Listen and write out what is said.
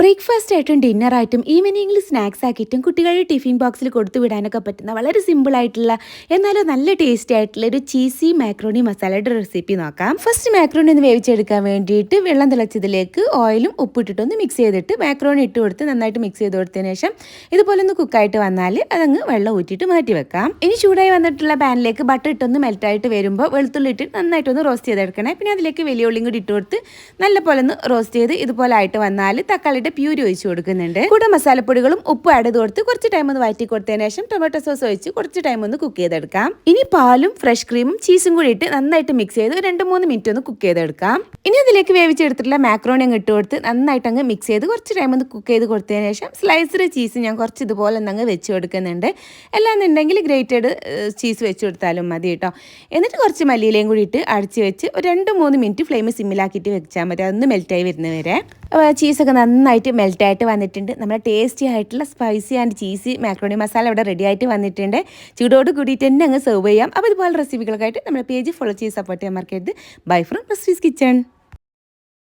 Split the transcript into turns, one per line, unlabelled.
Breakfast ആയിട്ടും dinner ആയിട്ടും ഈവനിങ്ങിൽ snacks ആക്കിയിട്ടും കുട്ടികളുടെ ടിഫിൻ ബോക്സിൽ കൊടുത്തു വിടാനൊക്കെ പറ്റുന്ന വളരെ സിമ്പിൾ ആയിട്ടുള്ള എന്നാലും നല്ല ടേസ്റ്റി ആയിട്ടുള്ള ഒരു ചീസി മാക്രോണി മസാലയുടെ റെസിപ്പി നോക്കാം. ഫസ്റ്റ് മാക്രോണി ഒന്ന് വേവിച്ചെടുക്കാൻ വേണ്ടിയിട്ട് വെള്ളം തിളച്ചതിലേക്ക് ഓയിലും ഉപ്പിട്ടിട്ടൊന്ന് മിക്സ് ചെയ്തിട്ട് മാക്രോണി ഇട്ട് കൊടുത്ത് നന്നായിട്ട് മിക്സ് ചെയ്ത് കൊടുത്തതിന് ശേഷം ഇതുപോലെ ഒന്ന് കുക്കായിട്ട് വന്നാൽ അതങ്ങ് വെള്ളം ഊറ്റിയിട്ട് മാറ്റി വെക്കാം. ഇനി ചൂടായി വന്നിട്ടുള്ള പാനിലേക്ക് ബട്ടർ ഇട്ടൊന്ന് മെൽറ്റായിട്ട് വരുമ്പോൾ വെളുത്തുള്ളി ഇട്ട് നന്നായിട്ടൊന്ന് റോസ്റ്റ് ചെയ്തെടുക്കണേ. പിന്നെ അതിലേക്ക് വലിയ ഉള്ളിയും കൂടി ഇട്ട് കൊടുത്ത് നല്ല പോലെ ഒന്ന് റോസ്റ്റ് ചെയ്ത് ഇതുപോലെ ആയിട്ട് വന്നാൽ തക്കാളി പ്യൂരി ഒഴിച്ച് കൊടുക്കുന്നുണ്ട്. കൂടെ മസാലപ്പൊടികളും ഉപ്പ് ആഡ് ചെയ്ത് കൊടുത്ത് കുറച്ച് ടൈം ഒന്ന് വഴറ്റി കൊടുത്തതിന് ശേഷം ടൊമാറ്റോ സോസ് ഒഴിച്ച് കുറച്ച് ടൈം ഒന്ന് കുക്ക് ചെയ്തെടുക്കാം. ഇനി പാലും ഫ്രഷ് ക്രീമും ചീസും കൂടി ഇട്ട് നന്നായിട്ട് മിക്സ് ചെയ്ത് 2-3 മിനിറ്റ് ഒന്ന് കുക്ക് ചെയ്തെടുക്കാം. ഇനി അതിലേക്ക് വേവിച്ചെടുത്തിട്ടുള്ള മാക്രോണി അങ്ങ് ഇട്ട് കൊടുത്ത് നന്നായിട്ട് അങ്ങ് മിക്സ് ചെയ്ത് കുറച്ച് ടൈം ഒന്ന് കുക്ക് ചെയ്ത് കൊടുത്തതിന് ശേഷം സ്ലൈസ്ഡ് ചീസ് ഞാൻ കുറച്ച് ഇതുപോലെ ഒന്നങ്ങ് വെച്ച് കൊടുക്കുന്നുണ്ട്. അല്ലാന്നുണ്ടെങ്കിൽ ഗ്രേറ്റഡ് ചീസ് വെച്ച് കൊടുത്താലും മതി കേട്ടോ. എന്നിട്ട് കുറച്ച് മല്ലിയിലയും കൂടി ഇട്ട് അടച്ച് വെച്ച് ഒരു 2-3 മിനിറ്റ് ഫ്ലെയിം സിമ്മിലാക്കിയിട്ട് വെച്ചാൽ മതി. അതൊന്ന് മെൽറ്റായി വരുന്നവരെ. ചീസൊക്കെ നന്നായിട്ട് മെൽറ്റായിട്ട് വന്നിട്ടുണ്ട്. നമ്മുടെ ടേസ്റ്റി ആയിട്ടുള്ള spicy and cheesy macaroni masala ഇവിടെ റെഡി ആയിട്ട് വന്നിട്ടുണ്ട്. ചൂടോട് കൂടിയിട്ട് തന്നെ അങ്ങ് സെർവ് ചെയ്യാം. അപ്പോൾ ഇതുപോലെ റെസിപ്പികൾക്കായിട്ട് നമ്മുടെ പേജ് ഫോളോ ചെയ്ത് സപ്പോർട്ട് ചെയ്യാൻ മറക്കരുത്. Bye from recipes kitchen.